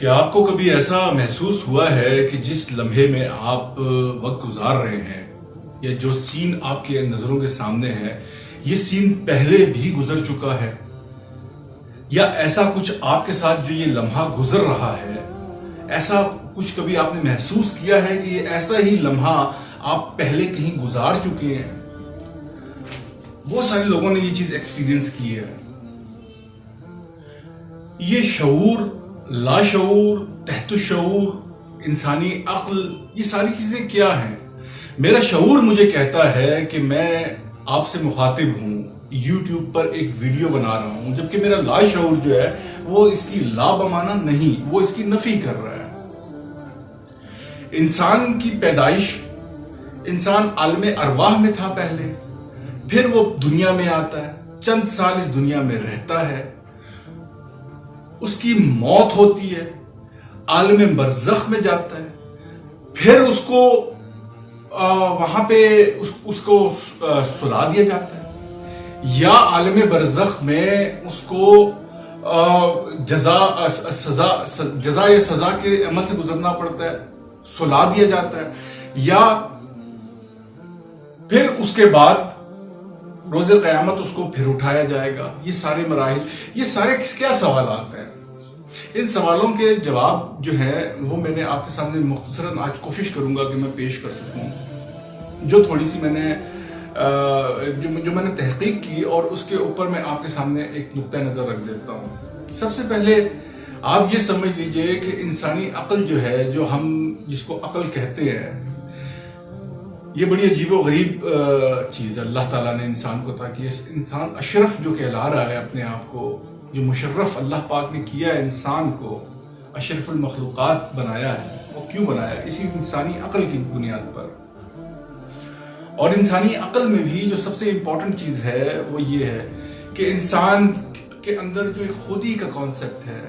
کہ آپ کو کبھی ایسا محسوس ہوا ہے کہ جس لمحے میں آپ وقت گزار رہے ہیں یا جو سین آپ کے نظروں کے سامنے ہے یہ سین پہلے بھی گزر چکا ہے، یا ایسا کچھ آپ کے ساتھ جو یہ لمحہ گزر رہا ہے، ایسا کچھ کبھی آپ نے محسوس کیا ہے کہ یہ ایسا ہی لمحہ آپ پہلے کہیں گزار چکے ہیں؟ بہت سارے لوگوں نے یہ چیز ایکسپیرینس کی ہے۔ یہ شعور، لاشعور، تحت الشعور، انسانی عقل، یہ ساری چیزیں کیا ہیں؟ میرا شعور مجھے کہتا ہے کہ میں آپ سے مخاطب ہوں، یوٹیوب پر ایک ویڈیو بنا رہا ہوں، جبکہ میرا لاشعور جو ہے وہ اس کی لابمانہ نہیں، وہ اس کی نفی کر رہا ہے۔ انسان کی پیدائش، انسان عالم ارواح میں تھا پہلے، پھر وہ دنیا میں آتا ہے، چند سال اس دنیا میں رہتا ہے، اس کی موت ہوتی ہے، عالم برزخ میں جاتا ہے، پھر اس کو وہاں پہ اس کو سلا دیا جاتا ہے، یا عالم برزخ میں اس کو جزا یا سزا کے عمل سے گزرنا پڑتا ہے، سلا دیا جاتا ہے، یا پھر اس کے بعد روز قیامت اس کو پھر اٹھایا جائے گا۔ یہ سارے مراحل، یہ سارے کیا سوالات ہیں؟ ان سوالوں کے جواب جو ہیں وہ میں نے آپ کے سامنے مختصراً آج کوشش کروں گا کہ میں پیش کر سکوں، جو تھوڑی سی میں نے جو میں نے تحقیق کی، اور اس کے اوپر میں آپ کے سامنے ایک نقطہ نظر رکھ دیتا ہوں۔ سب سے پہلے آپ یہ سمجھ لیجئے کہ انسانی عقل جو ہے، جو ہم جس کو عقل کہتے ہیں، یہ بڑی عجیب و غریب چیز ہے۔ اللہ تعالیٰ نے انسان کو عطا کی ہے۔ انسان اشرف جو کہلا رہا ہے اپنے آپ کو، جو مشرف اللہ پاک نے کیا ہے انسان کو، اشرف المخلوقات بنایا ہے، وہ کیوں بنایا ہے؟ اسی انسانی عقل کی بنیاد پر۔ اور انسانی عقل میں بھی جو سب سے امپورٹنٹ چیز ہے وہ یہ ہے کہ انسان کے اندر جو ایک خودی کا کانسیپٹ ہے،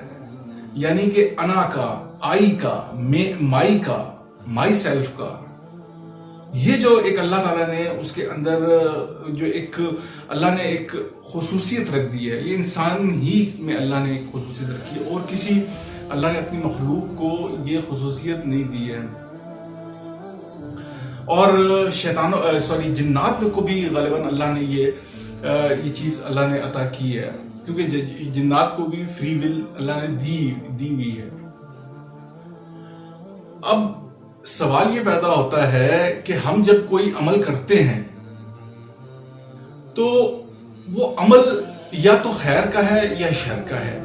یعنی کہ انا کا، آئی کا، مائی کا، مائی سیلف کا، یہ جو ایک اللہ تعالیٰ نے اس کے اندر جو ایک اللہ نے ایک خصوصیت رکھ دی ہے، یہ انسان ہی میں اللہ نے ایک خصوصیت رکھی ہے، اور کسی اللہ نے اپنی مخلوق کو یہ خصوصیت نہیں دی ہے۔ اور جنات کو بھی غالباً اللہ نے یہ چیز اللہ نے عطا کی ہے، کیونکہ جنات کو بھی فری ول اللہ نے دی ہوئی ہے۔ اب سوال یہ پیدا ہوتا ہے کہ ہم جب کوئی عمل کرتے ہیں تو وہ عمل یا تو خیر کا ہے یا شر کا ہے۔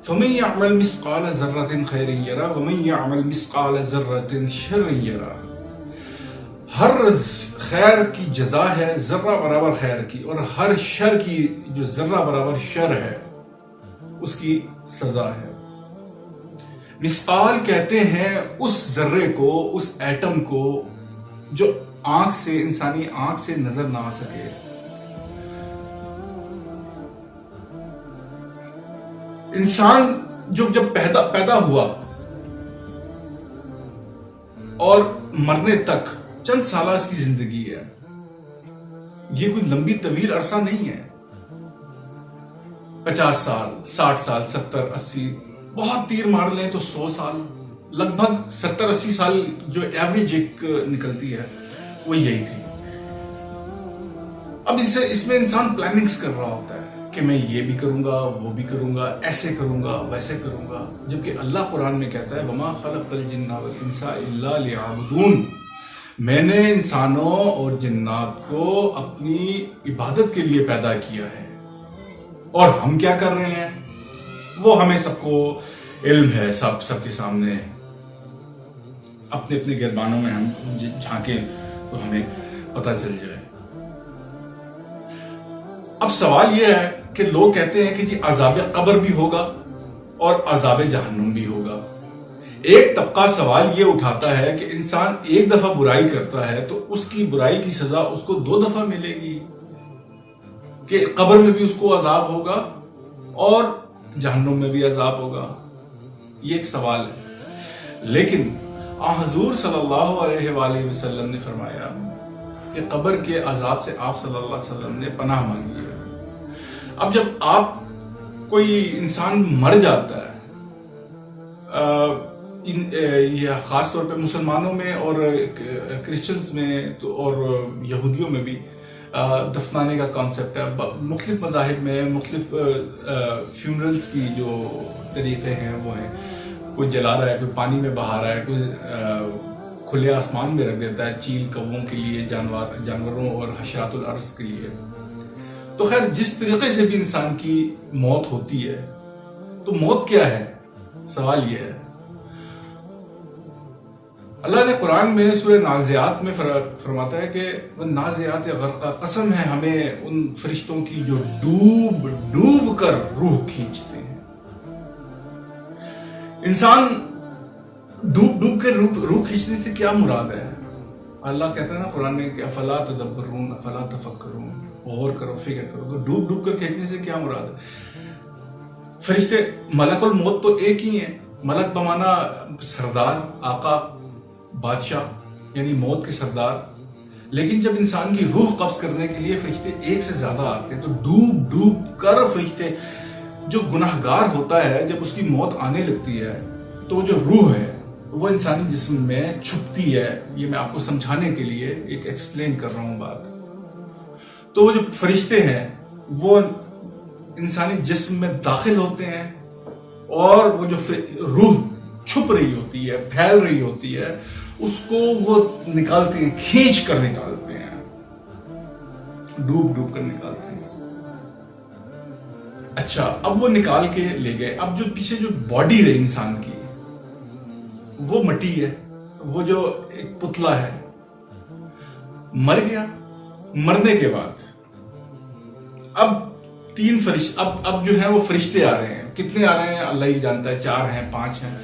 فَمَن يَعْمَلْ مِثْقَالَ ذَرَّةٍ خَيْرًا يَرَهُ وَمَن يَعْمَلْ مِثْقَالَ ذَرَّةٍ شَرًّا يَرَهُ۔ ہر خیر کی جزا ہے ذرہ برابر خیر کی، اور ہر شر کی جو ذرہ برابر شر ہے اس کی سزا ہے۔ مثقال کہتے ہیں اس ذرے کو، اس ایٹم کو جو انسانی آنکھ سے نظر نہ آ سکے۔ انسان جب پیدا ہوا اور مرنے تک چند سالہ اس کی زندگی ہے، یہ کوئی لمبی طویل عرصہ نہیں ہے۔ 50 سال، 60 سال، 70، 80، بہت تیر مار لیں تو 100 سال، لگ بھگ 70-80 سال جو ایوریج ایک نکلتی ہے وہ یہی تھی۔ اب اس میں انسان پلاننگز کر رہا ہوتا ہے کہ میں یہ بھی کروں گا، وہ بھی کروں گا، ایسے کروں گا، ویسے کروں گا، جبکہ اللہ قرآن میں کہتا ہے وَمَا خَلَقْتَ الْجِنَّ وَالْإِنسَ إِلَّا لِيَعْبُدُونِ، میں نے انسانوں اور جنات کو اپنی عبادت کے لیے پیدا کیا ہے۔ اور ہم کیا کر رہے ہیں وہ ہمیں سب کو علم ہے، سب کے سامنے اپنے اپنے گربانوں میں ہم جھانکیں تو ہمیں پتہ چل جائے۔ اب سوال یہ ہے کہ لوگ کہتے ہیں کہ جی عذاب قبر بھی ہوگا اور عذاب جہنم بھی ہوگا۔ ایک طبقہ سوال یہ اٹھاتا ہے کہ انسان ایک دفعہ برائی کرتا ہے تو اس کی برائی کی سزا اس کو 2 دفعہ ملے گی، کہ قبر میں بھی اس کو عذاب ہوگا اور جہنم میں بھی عذاب ہوگا۔ یہ ایک سوال ہے، لیکن حضور صلی اللہ علیہ وآلہ وسلم نے فرمایا کہ قبر کے عذاب سے آپ صلی اللہ علیہ وسلم نے پناہ مانگی ہے۔ اب جب کوئی انسان مر جاتا ہے یہ خاص طور پہ مسلمانوں میں اور کرسچنز میں اور یہودیوں میں بھی دفنانے کا کانسیپٹ ہے. مختلف مذاہب میں مختلف فیونرلز کی جو طریقے ہیں وہ ہیں. کوئی جلا رہا ہے, کوئی پانی میں بہا رہا ہے, کوئی کھلے آسمان میں رکھ دیتا ہے چیل کووں کے لیے, جانوروں اور حشرات الارض کے لیے. تو خیر جس طریقے سے بھی انسان کی موت ہوتی ہے, تو موت کیا ہے؟ سوال یہ ہے. اللہ نے قرآن میں سورہ نازعات میں فرماتا ہے کہ نازعات غرقا, قسم ہے ہمیں ان فرشتوں کی جو ڈوب ڈوب کر روح کھینچتے ہیں. انسان ڈوب ڈوب کے روح کھینچنے سے کیا مراد ہے؟ اللہ کہتا ہے نا قرآن میں کہ افلا تدبرون افلا تفکرون, غور کرو فکر کرو. تو ڈوب ڈوب کر کھینچنے سے کیا مراد ہے؟ فرشتے ملک الموت تو ایک ہی ہیں. ملک بمانا سردار, آقا, بادشاہ, یعنی موت کے سردار. لیکن جب انسان کی روح قبض کرنے کے لیے فرشتے ایک سے زیادہ آتے ہیں, تو ڈوب ڈوب کر فرشتے, جو گناہگار ہوتا ہے جب اس کی موت آنے لگتی ہے تو وہ جو روح ہے وہ انسانی جسم میں چھپتی ہے. یہ میں آپ کو سمجھانے کے لیے ایک ایکسپلین کر رہا ہوں بات. تو وہ جو فرشتے ہیں وہ انسانی جسم میں داخل ہوتے ہیں, اور وہ جو روح چھپ رہی ہوتی ہے, پھیل رہی ہوتی ہے, اس کو وہ نکالتے ہیں, کھینچ کر نکالتے ہیں, ڈوب ڈوب کر نکالتے ہیں. اچھا, اب وہ نکال کے لے گئے. اب جو پیچھے جو باڈی رہی انسان کی وہ مٹی ہے, وہ جو ایک پتلا ہے, مر گیا. مرنے کے بعد اب تین اب جو ہیں وہ فرشتے آ رہے ہیں. کتنے آ رہے ہیں اللہ ہی جانتا ہے, 4 ہیں 5 ہیں.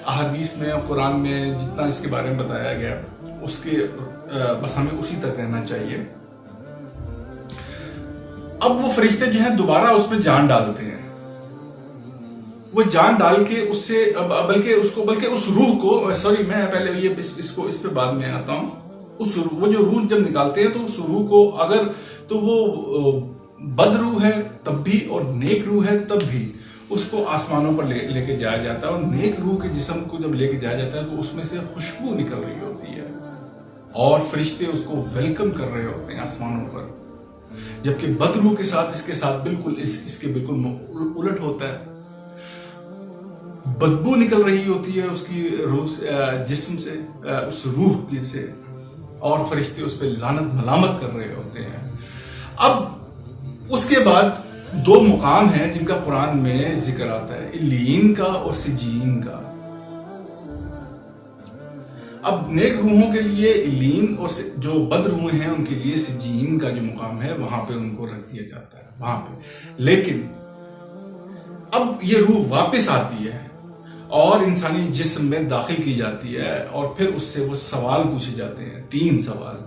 احادیث میں اور قرآن میں جتنا اس کے بارے میں بتایا گیا اس کے بس ہمیں اسی تک رہنا چاہیے. اب وہ فرشتے جو ہیں دوبارہ اس میں جان ڈالتے ہیں. وہ جان ڈال کے اس سے بلکہ اس روح کو, سوری میں پہلے یہ اس پہ بعد میں آتا ہوں. وہ جو روح جب نکالتے ہیں تو اس روح کو اگر تو وہ بد روح ہے تب بھی اور نیک روح ہے تب بھی اس کو آسمانوں پر لے کے جایا جاتا ہے. اور نیک روح کے جسم کو جب لے کے جایا جاتا ہے تو اس میں سے خوشبو نکل رہی ہوتی ہے, اور فرشتے اس کو ویلکم کر رہے ہوتے ہیں آسمانوں پر. جبکہ بد روح کے ساتھ اس کے ساتھ بالکل اس کے بالکل الٹ ہوتا ہے. بدبو نکل رہی ہوتی ہے اس کی روح جسم سے, اس روح سے, اور فرشتے اس پہ لعنت ملامت کر رہے ہوتے ہیں. اب اس کے بعد 2 مقام ہیں جن کا قرآن میں ذکر آتا ہے, علیین کا اور سجین کا. اب نیک روحوں کے لیے علیین, اور جو بد روح ہیں ان کے لیے سجین کا جو مقام ہے وہاں پہ ان کو رکھ دیا جاتا ہے وہاں پہ. لیکن اب یہ روح واپس آتی ہے اور انسانی جسم میں داخل کی جاتی ہے, اور پھر اس سے وہ سوال پوچھے جاتے ہیں, 3 سوال.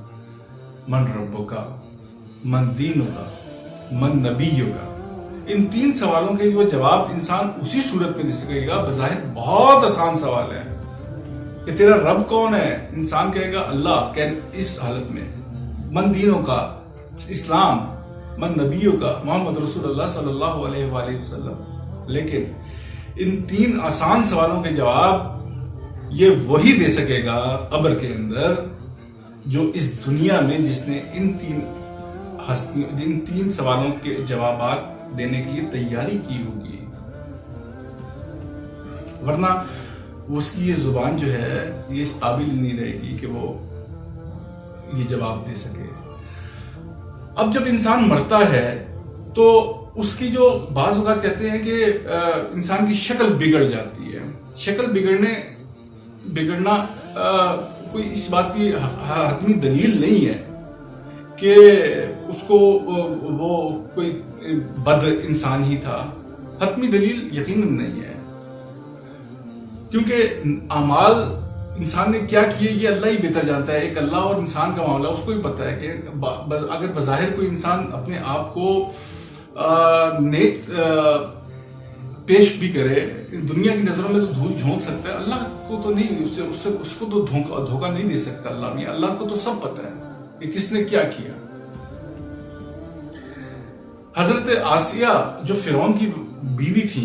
من ربو کا, من دینوں کا, من نبیوں کا. ان 3 سوالوں کے وہ جواب انسان اسی صورت میں دے سکے گا. بظاہر بہت آسان سوال ہے کہ تیرا رب کون ہے؟ انسان کہے گا اللہ. کہ اس حالت میں من دینوں کا, اسلام. من نبیوں کا, محمد رسول اللہ صلی اللہ علیہ وآلہ وسلم. لیکن ان 3 آسان سوالوں کے جواب یہ وہی دے سکے گا قبر کے اندر جو اس دنیا میں جس نے ان 3 سوالوں کے جوابات دینے کے لیے تیاری کی ہوگی. ورنہ اس کی یہ زبان جو ہے یہ اس قابل نہیں رہے گی کہ وہ یہ جواب دے سکے. اب جب انسان مرتا ہے تو اس کی جو بعض اوقات کہتے ہیں کہ انسان کی شکل بگڑ جاتی ہے. شکل بگڑنا کوئی اس بات کی حتمی دلیل نہیں ہے کہ اس کو وہ کوئی بد انسان ہی تھا. حتمی دلیل یقیناً نہیں ہے, کیونکہ اعمال انسان نے کیا کیے یہ اللہ ہی بہتر جانتا ہے. ایک اللہ اور انسان کا معاملہ, اس کو ہی پتا ہے کہ اگر بظاہر کوئی انسان اپنے آپ کو نیک پیش بھی کرے, دنیا کی نظروں میں تو دھول جھونک سکتا ہے, اللہ کو تو نہیں, اس کو تو دھوکہ نہیں دے سکتا. اللہ کو تو سب پتا ہے کہ کس نے کیا کیا. حضرت آسیہ جو فرعون کی بیوی تھی,